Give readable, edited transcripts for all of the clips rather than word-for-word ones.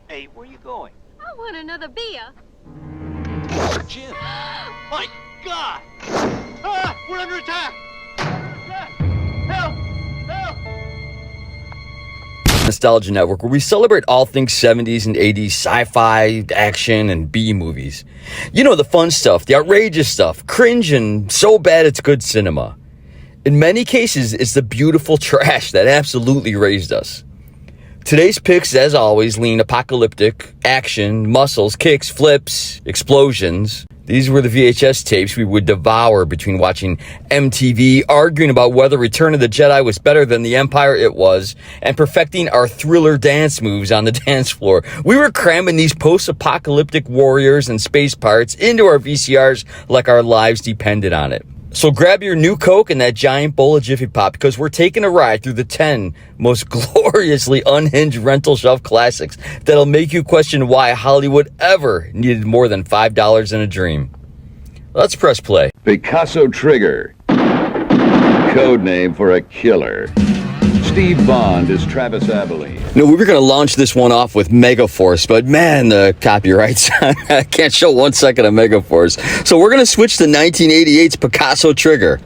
Hey, where are you going? I want another beer. Jim! My God! Ah! We're under attack! Help! Help! Nostalgia Network, where we celebrate all things 70s and 80s sci-fi, action, and B-movies. You know, the fun stuff, the outrageous stuff, cringe and so bad it's good cinema. In many cases, it's the beautiful trash that absolutely raised us. Today's picks, as always, lean apocalyptic, action, muscles, kicks, flips, explosions. These were the VHS tapes we would devour between watching MTV, arguing about whether Return of the Jedi was better than The Empire it was, and perfecting our thriller dance moves on the dance floor. We were cramming these post-apocalyptic warriors and space pirates into our VCRs like our lives depended on it. So grab your new Coke and that giant bowl of Jiffy Pop, because we're taking a ride through the 10 most gloriously unhinged rental shelf classics that'll make you question why Hollywood ever needed more than $5 in a dream. Let's press play. PICASSO Trigger, code name for a killer. Steve Bond is Travis Abilene. No, we were going to launch this one off with Megaforce, but man, the copyrights, I can't show 1 second of Megaforce. So we're going to switch to 1988's PICASSO Trigger.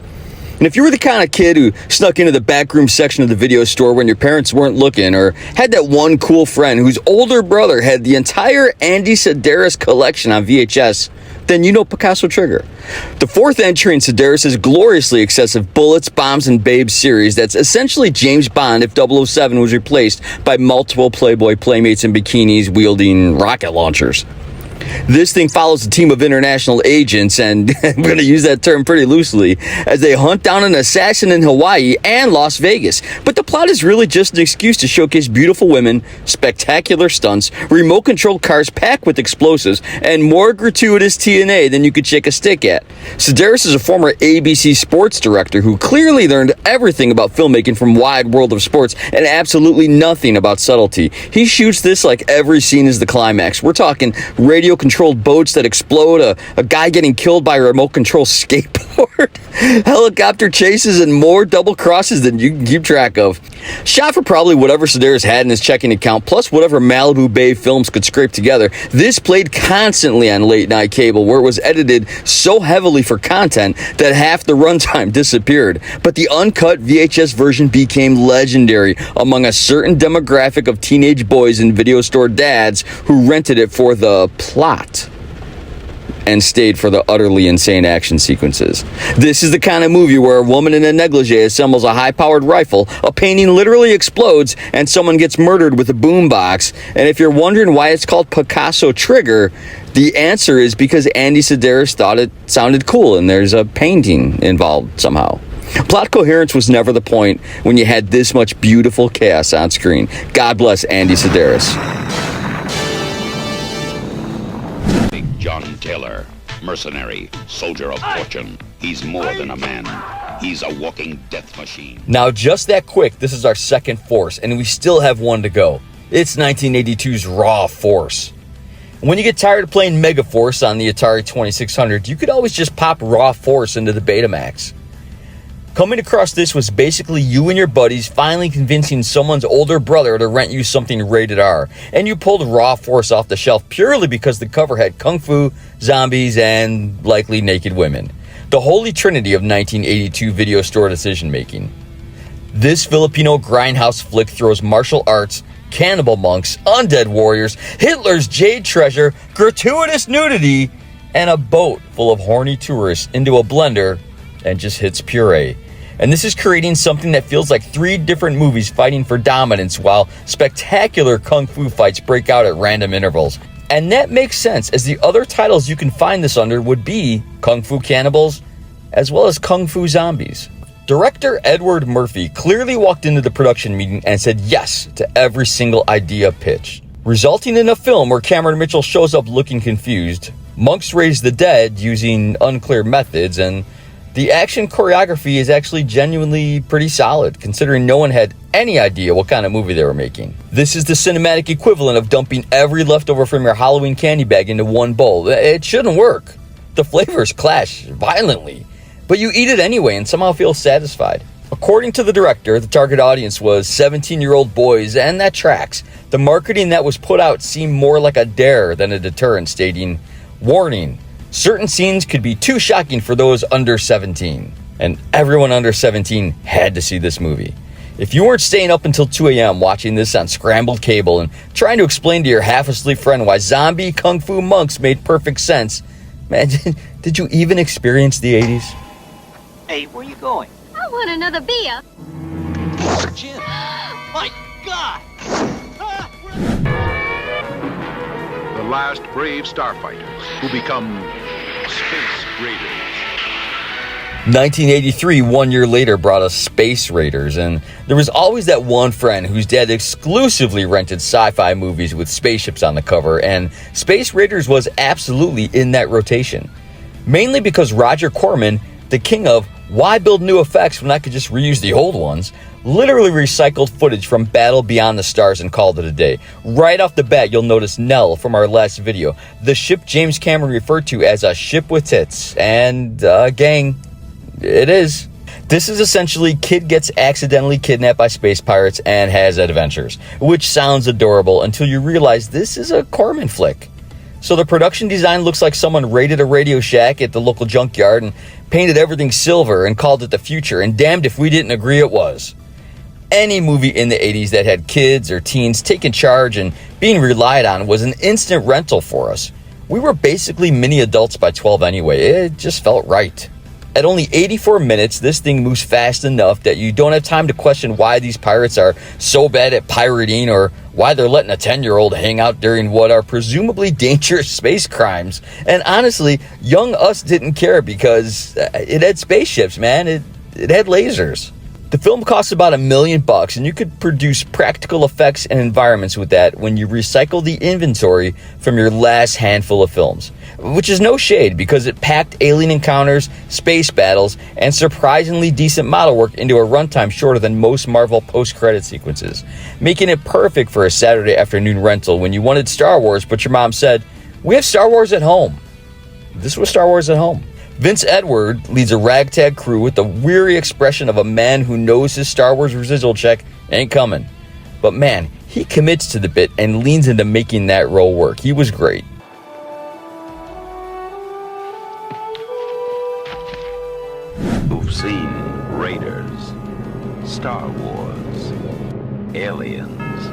And if you were the kind of kid who snuck into the backroom section of the video store when your parents weren't looking, or had that one cool friend whose older brother had the entire Andy Sedaris collection on VHS, then you know PICASSO Trigger. The fourth entry in Sedaris' gloriously excessive Bullets, Bombs, and Babes series that's essentially James Bond if 007 was replaced by multiple Playboy playmates in bikinis wielding rocket launchers. This thing follows a team of international agents, and I'm going to use that term pretty loosely, as they hunt down an assassin in Hawaii and Las Vegas. But the plot is really just an excuse to showcase beautiful women, spectacular stunts, remote-controlled cars packed with explosives, and more gratuitous TNA than you could shake a stick at. Sedaris is a former ABC sports director who clearly learned everything about filmmaking from Wide World of Sports and absolutely nothing about subtlety. He shoots this like every scene is the climax. We're talking radio-controlled boats that explode, a guy getting killed by a remote-control skateboard, helicopter chases, and more double crosses than you can keep track of. Shot for probably whatever Sedaris had in his checking account, plus whatever Malibu Bay Films could scrape together. This played constantly on late-night cable, where it was edited so heavily for content that half the runtime disappeared. But the uncut VHS version became legendary among a certain demographic of teenage boys and video store dads who rented it for the plot and stayed for the utterly insane action sequences. This is the kind of movie where a woman in a negligee assembles a high-powered rifle, a painting literally explodes, and someone gets murdered with a boombox. And if you're wondering why it's called PICASSO Trigger, the answer is because Andy Sedaris thought it sounded cool and there's a painting involved somehow. Plot coherence was never the point when you had this much beautiful chaos on screen. God bless Andy Sedaris. John Taylor, mercenary, soldier of fortune. He's more than a man. He's a walking death machine. Now, just that quick, this is our second force, and we still have one to go. It's 1982's Raw Force. When you get tired of playing Megaforce on the Atari 2600, you could always just pop Raw Force into the Betamax. Coming across this was basically you and your buddies finally convincing someone's older brother to rent you something rated R, and you pulled Raw Force off the shelf purely because the cover had kung fu, zombies, and likely naked women. The holy trinity of 1982 video store decision making. This Filipino grindhouse flick throws martial arts, cannibal monks, undead warriors, Hitler's jade treasure, gratuitous nudity, and a boat full of horny tourists into a blender and just hits puree. And this is creating something that feels like 3 different movies fighting for dominance while spectacular kung fu fights break out at random intervals. And that makes sense, as the other titles you can find this under would be Kung Fu Cannibals, as well as Kung Fu Zombies. Director Edward Murphy clearly walked into the production meeting and said yes to every single idea pitched, resulting in a film where Cameron Mitchell shows up looking confused, monks raise the dead using unclear methods, and the action choreography is actually genuinely pretty solid, considering no one had any idea what kind of movie they were making. This is the cinematic equivalent of dumping every leftover from your Halloween candy bag into one bowl. It shouldn't work. The flavors clash violently, but you eat it anyway and somehow feel satisfied. According to the director, the target audience was 17-year-old boys, and that tracks. The marketing that was put out seemed more like a dare than a deterrent, stating, "Warning, certain scenes could be too shocking for those under 17. And everyone under 17 had to see this movie. If you weren't staying up until 2 a.m. watching this on scrambled cable and trying to explain to your half-asleep friend why zombie kung fu monks made perfect sense, man, did you even experience the 80s? Hey, where you going? I want another beer. Jim! My God! Ah, The last brave starfighters who become space raiders. 1983, 1 year later, brought us Space Raiders, and there was always that one friend whose dad exclusively rented sci-fi movies with spaceships on the cover, and Space Raiders was absolutely in that rotation. Mainly because Roger Corman, the king of why build new effects when I could just reuse the old ones, literally recycled footage from Battle Beyond the Stars and called it a day. Right off the bat, you'll notice Nell from our last video, the ship James Cameron referred to as a ship with tits, and gang, it is. This is essentially kid gets accidentally kidnapped by space pirates and has adventures, which sounds adorable until you realize this is a Corman flick. So the production design looks like someone raided a Radio Shack at the local junkyard and painted everything silver and called it the future, and damned if we didn't agree it was. Any movie in the 80s that had kids or teens taking charge and being relied on was an instant rental for us. We were basically mini adults by 12 anyway. It just felt right. At only 84 minutes, this thing moves fast enough that you don't have time to question why these pirates are so bad at pirating or why they're letting a 10-year-old hang out during what are presumably dangerous space crimes. And honestly, young us didn't care because it had spaceships, man. It had lasers. The film costs about $1 million, and you could produce practical effects and environments with that when you recycle the inventory from your last handful of films. Which is no shade, because it packed alien encounters, space battles, and surprisingly decent model work into a runtime shorter than most Marvel post-credit sequences, making it perfect for a Saturday afternoon rental when you wanted Star Wars, but your mom said, "We have Star Wars at home." This was Star Wars at home. Vince Edward leads a ragtag crew with the weary expression of a man who knows his Star Wars residual check ain't coming. But man, he commits to the bit and leans into making that role work. He was great. You've seen Raiders, Star Wars, Aliens,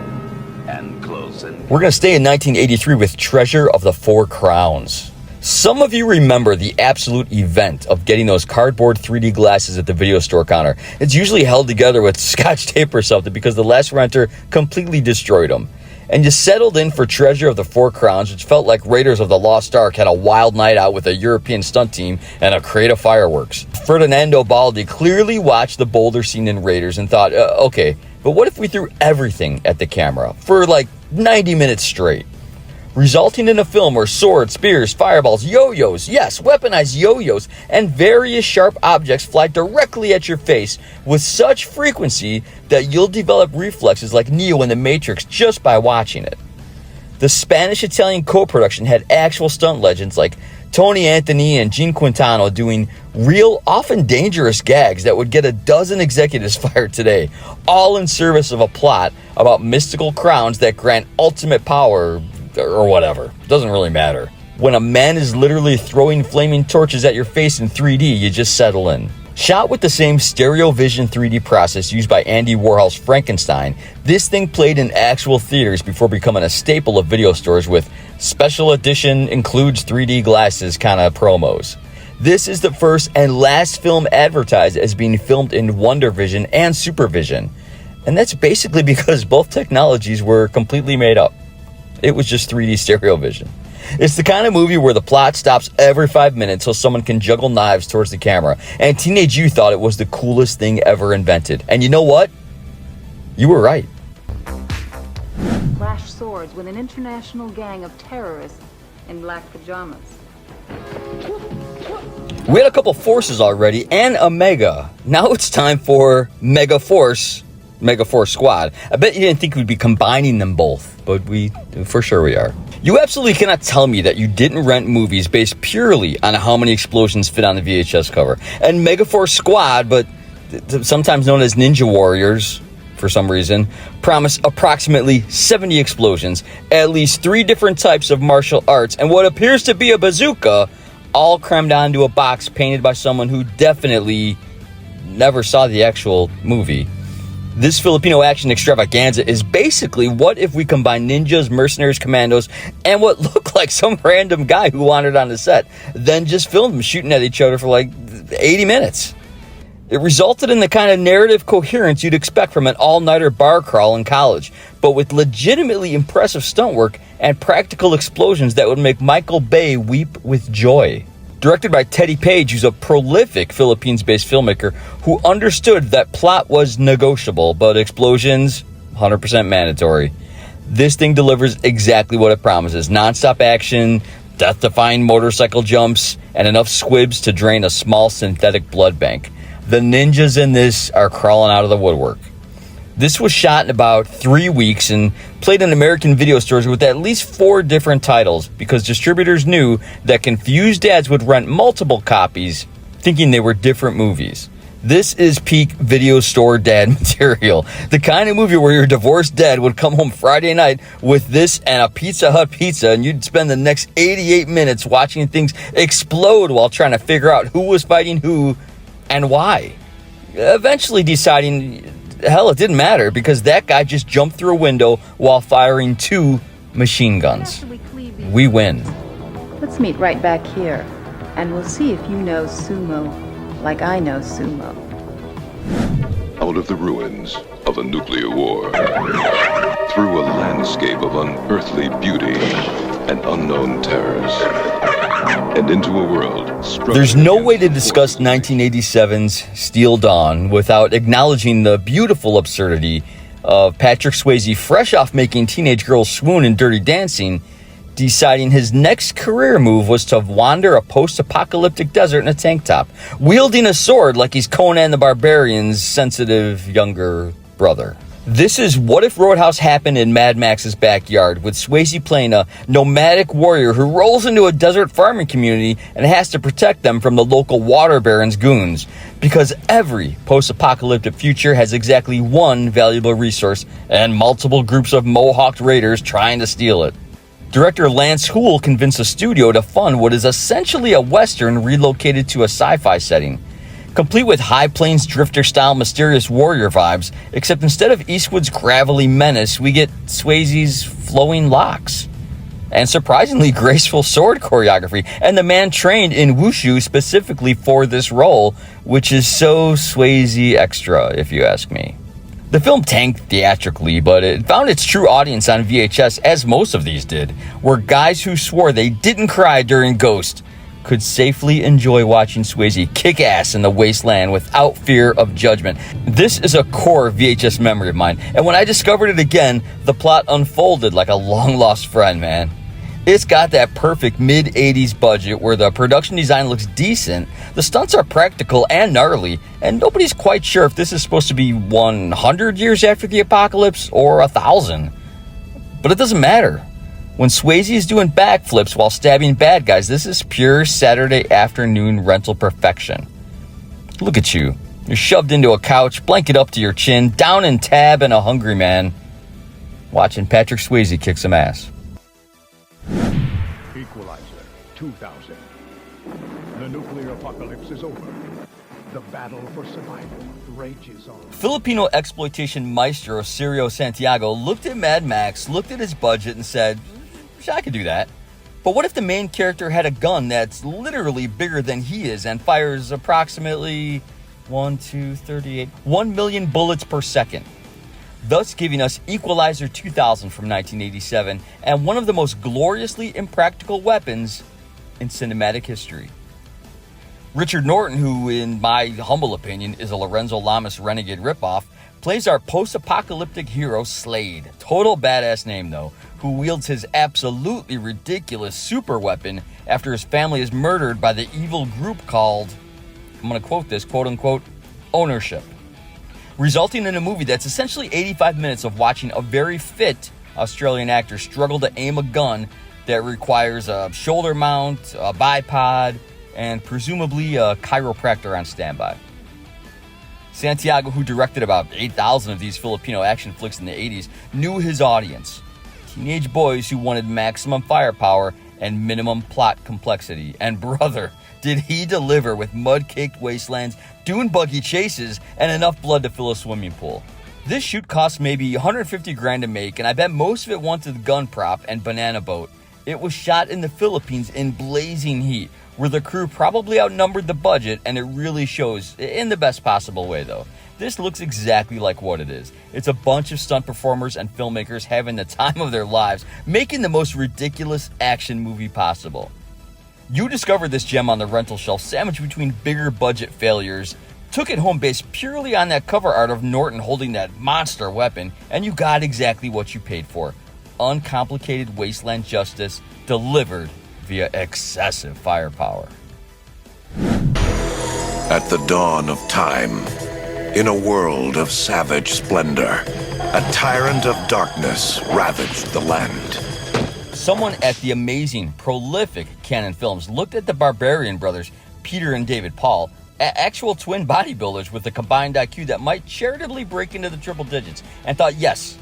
and Close Encounter. We're going to stay in 1983 with Treasure of the Four Crowns. Some of you remember the absolute event of getting those cardboard 3D glasses at the video store counter. It's usually held together with scotch tape or something because the last renter completely destroyed them. And you settled in for Treasure of the Four Crowns, which felt like Raiders of the Lost Ark had a wild night out with a European stunt team and a crate of fireworks. Ferdinando Baldi clearly watched the boulder scene in Raiders and thought, okay, but what if we threw everything at the camera for like 90 minutes straight? Resulting in a film where swords, spears, fireballs, yo-yos, yes, weaponized yo-yos, and various sharp objects fly directly at your face with such frequency that you'll develop reflexes like Neo in The Matrix just by watching it. The Spanish-Italian co-production had actual stunt legends like Tony Anthony and Gene Quintano doing real, often dangerous gags that would get a dozen executives fired today, all in service of a plot about mystical crowns that grant ultimate power, or whatever. Doesn't really matter. When a man is literally throwing flaming torches at your face in 3D, you just settle in. Shot with the same stereo vision 3D process used by Andy Warhol's Frankenstein, this thing played in actual theaters before becoming a staple of video stores with special edition includes 3D glasses kind of promos. This is the first and last film advertised as being filmed in Wonder Vision and Supervision. And that's basically because both technologies were completely made up. It was just 3D stereo vision. It's the kind of movie where the plot stops every 5 minutes so someone can juggle knives towards the camera. And teenage you thought it was the coolest thing ever invented. And you know what? You were right. Clash swords with an international gang of terrorists in black pajamas. We had a couple forces already and a mega. Now it's time for Megaforce Squad. I bet you didn't think we'd be combining them both, but for sure we are. You absolutely cannot tell me that you didn't rent movies based purely on how many explosions fit on the VHS cover. And Megaforce Squad, but sometimes known as ninja warriors for some reason, promise approximately 70 explosions, at least 3 different types of martial arts, and what appears to be a bazooka, all crammed onto a box painted by someone who definitely never saw the actual movie. This Filipino action extravaganza is basically what if we combine ninjas, mercenaries, commandos, and what looked like some random guy who wandered on the set, then just filmed them shooting at each other for like 80 minutes. It resulted in the kind of narrative coherence you'd expect from an all-nighter bar crawl in college, but with legitimately impressive stunt work and practical explosions that would make Michael Bay weep with joy. Directed by Teddy Page, who's a prolific Philippines-based filmmaker who understood that plot was negotiable, but explosions, 100% mandatory. This thing delivers exactly what it promises. Non-stop action, death-defying motorcycle jumps, and enough squibs to drain a small synthetic blood bank. The ninjas in this are crawling out of the woodwork. This was shot in about 3 weeks and played in American video stores with at least 4 different titles because distributors knew that confused dads would rent multiple copies thinking they were different movies. This is peak video store dad material. The kind of movie where your divorced dad would come home Friday night with this and a Pizza Hut pizza, and you'd spend the next 88 minutes watching things explode while trying to figure out who was fighting who and why. Eventually deciding, hell, it didn't matter because that guy just jumped through a window while firing 2 machine guns. We win. Let's meet right back here, and we'll see if you know sumo like I know sumo. Out of the ruins of a nuclear war, through a landscape of unearthly beauty and unknown terrors, and into a world struggling. There's no way to discuss 1987's Steel Dawn without acknowledging the beautiful absurdity of Patrick Swayze, fresh off making teenage girls swoon in Dirty Dancing, deciding his next career move was to wander a post-apocalyptic desert in a tank top, wielding a sword like he's Conan the Barbarian's sensitive younger brother. This is what if Roadhouse happened in Mad Max's backyard, with Swayze playing a nomadic warrior who rolls into a desert farming community and has to protect them from the local water barons' goons. Because every post-apocalyptic future has exactly one valuable resource and multiple groups of mohawked raiders trying to steal it. Director Lance Houle convinced a studio to fund what is essentially a western relocated to a sci-fi setting, complete with High Plains Drifter-style mysterious warrior vibes, except instead of Eastwood's gravelly menace, we get Swayze's flowing locks and surprisingly graceful sword choreography, and the man trained in wushu specifically for this role, which is so Swayze extra, if you ask me. The film tanked theatrically, but it found its true audience on VHS, as most of these did, where guys who swore they didn't cry during Ghost could safely enjoy watching Swayze kick ass in the wasteland without fear of judgment. This is a core VHS memory of mine, and when I discovered it again, the plot unfolded like a long-lost friend, man. It's got that perfect mid-80s budget where the production design looks decent, the stunts are practical and gnarly, and nobody's quite sure if this is supposed to be 100 years after the apocalypse or 1,000. But it doesn't matter. When Swayze is doing backflips while stabbing bad guys, this is pure Saturday afternoon rental perfection. Look at you. You're shoved into a couch, blanket up to your chin, down in tab and a hungry man, watching Patrick Swayze kick some ass. Equalizer 2000. The nuclear apocalypse is over. The battle for survival rages on. Filipino exploitation maestro Cirio Santiago looked at Mad Max, looked at his budget, and said, I could do that. But what if the main character had a gun that's literally bigger than he is and fires approximately 1 million bullets per second, thus giving us Equalizer 2000 from 1987 and one of the most gloriously impractical weapons in cinematic history. Richard Norton, who in my humble opinion is a Lorenzo Lamas renegade ripoff, plays our post-apocalyptic hero Slade. Total badass name though, who wields his absolutely ridiculous super weapon after his family is murdered by the evil group called, I'm going to quote this, quote unquote, ownership. Resulting in a movie that's essentially 85 minutes of watching a very fit Australian actor struggle to aim a gun that requires a shoulder mount, a bipod, and presumably a chiropractor on standby. Santiago, who directed about 8,000 of these Filipino action flicks in the 80s, knew his audience. Teenage boys who wanted maximum firepower and minimum plot complexity. And brother, did he deliver with mud-caked wastelands, dune buggy chases, and enough blood to fill a swimming pool. This shoot cost maybe 150 grand to make, and I bet most of it went to the gun prop and banana boat. It was shot in the Philippines in blazing heat, where the crew probably outnumbered the budget, and it really shows in the best possible way though. This looks exactly like what it is. It's a bunch of stunt performers and filmmakers having the time of their lives, making the most ridiculous action movie possible. You discovered this gem on the rental shelf, sandwiched between bigger budget failures, took it home based purely on that cover art of Norton holding that monster weapon, and you got exactly what you paid for. Uncomplicated wasteland justice delivered via excessive firepower. At the dawn of time, in a world of savage splendor, a tyrant of darkness ravaged the land. Someone at the amazing, prolific Cannon Films looked at the Barbarian brothers, Peter and David Paul, actual twin bodybuilders with a combined IQ that might charitably break into the triple digits, and thought, yes,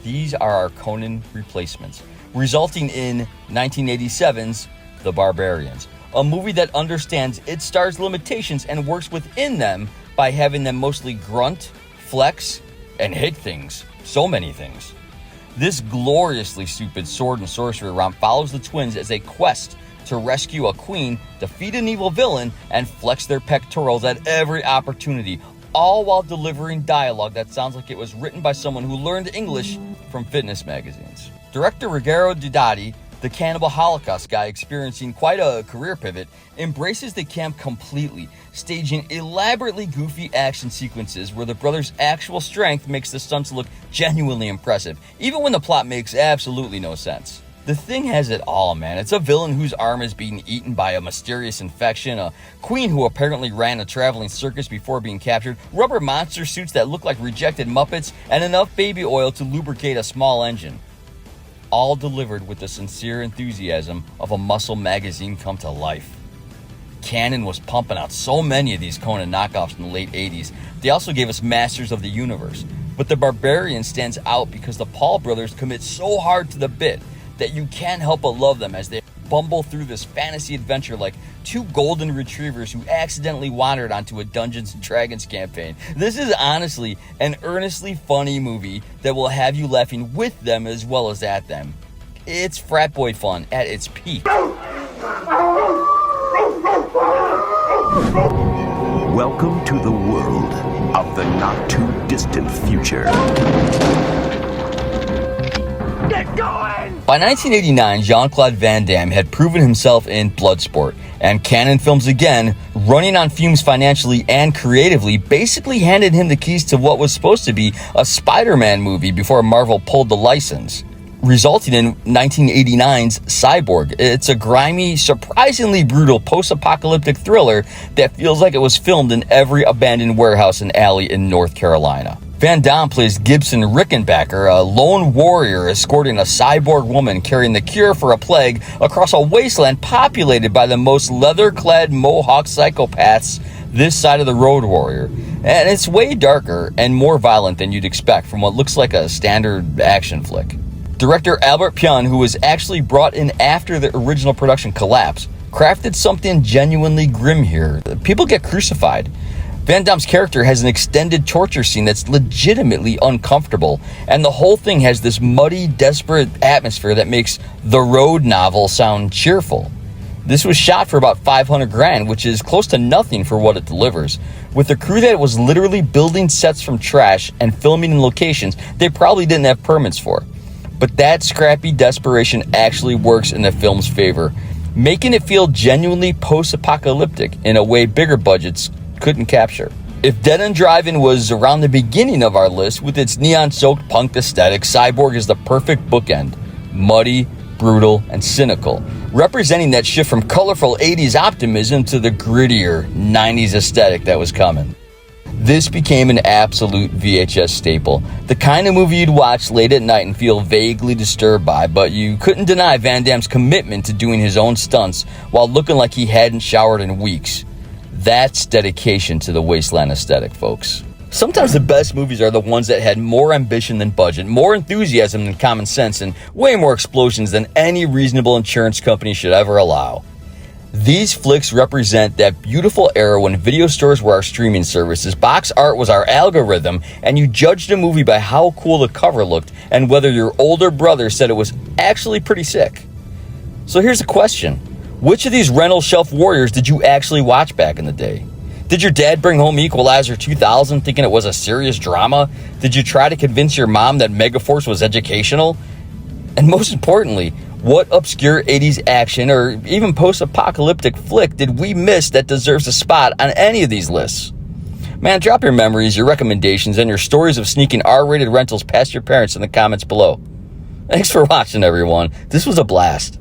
these are our Conan replacements, resulting in 1987's The Barbarians, a movie that understands its stars' limitations and works within them by having them mostly grunt, flex, and hit things. So many things. This gloriously stupid sword and sorcery romp follows the twins as they quest to rescue a queen, defeat an evil villain, and flex their pectorals at every opportunity, all while delivering dialogue that sounds like it was written by someone who learned English from fitness magazines. Director Ruggero Deodato, the cannibal Holocaust guy experiencing quite a career pivot, embraces the camp completely, staging elaborately goofy action sequences where the brothers' actual strength makes the stunts look genuinely impressive, even when the plot makes absolutely no sense. The thing has it all, man. It's a villain whose arm is being eaten by a mysterious infection, a queen who apparently ran a traveling circus before being captured, rubber monster suits that look like rejected Muppets, and enough baby oil to lubricate a small engine. All delivered with the sincere enthusiasm of a muscle magazine come to life. Cannon was pumping out so many of these Conan knockoffs in the late 80s. They also gave us Masters of the Universe. But the Barbarian stands out because the Paul brothers commit so hard to the bit that you can't help but love them as they bumble through this fantasy adventure like two golden retrievers who accidentally wandered onto a Dungeons & Dragons campaign. This is honestly an earnestly funny movie that will have you laughing with them as well as at them. It's frat boy fun at its peak. Welcome to the world of the not-too-distant future. Get going! By 1989, Jean-Claude Van Damme had proven himself in Bloodsport, and Cannon Films again, running on fumes financially and creatively, basically handed him the keys to what was supposed to be a Spider-Man movie before Marvel pulled the license, resulting in 1989's Cyborg. It's a grimy, surprisingly brutal post-apocalyptic thriller that feels like it was filmed in every abandoned warehouse and alley in North Carolina. Van Damme plays Gibson Rickenbacker, a lone warrior escorting a cyborg woman carrying the cure for a plague across a wasteland populated by the most leather-clad Mohawk psychopaths this side of the road warrior. And it's way darker and more violent than you'd expect from what looks like a standard action flick. Director Albert Pyun, who was actually brought in after the original production collapsed, crafted something genuinely grim here. People get crucified. Van Damme's character has an extended torture scene that's legitimately uncomfortable, and the whole thing has this muddy, desperate atmosphere that makes The Road novel sound cheerful. This was shot for about 500 grand, which is close to nothing for what it delivers. With a crew that was literally building sets from trash and filming in locations they probably didn't have permits for. But that scrappy desperation actually works in the film's favor, making it feel genuinely post-apocalyptic in a way bigger budgets couldn't capture. If Dead End Drive-In was around the beginning of our list with its neon-soaked punk aesthetic, Cyborg is the perfect bookend. Muddy, brutal, and cynical, representing that shift from colorful 80s optimism to the grittier 90s aesthetic that was coming. This became an absolute VHS staple, the kind of movie you'd watch late at night and feel vaguely disturbed by, but you couldn't deny Van Damme's commitment to doing his own stunts while looking like he hadn't showered in weeks. That's dedication to the wasteland aesthetic, folks. Sometimes the best movies are the ones that had more ambition than budget, more enthusiasm than common sense, and way more explosions than any reasonable insurance company should ever allow. These flicks represent that beautiful era when video stores were our streaming services, box art was our algorithm, and you judged a movie by how cool the cover looked and whether your older brother said it was actually pretty sick. So here's a question. Which of these rental shelf warriors did you actually watch back in the day? Did your dad bring home Equalizer 2000 thinking it was a serious drama? Did you try to convince your mom that Megaforce was educational? And most importantly, what obscure 80s action or even post-apocalyptic flick did we miss that deserves a spot on any of these lists? Man, drop your memories, your recommendations, and your stories of sneaking R-rated rentals past your parents in the comments below. Thanks for watching, everyone. This was a blast.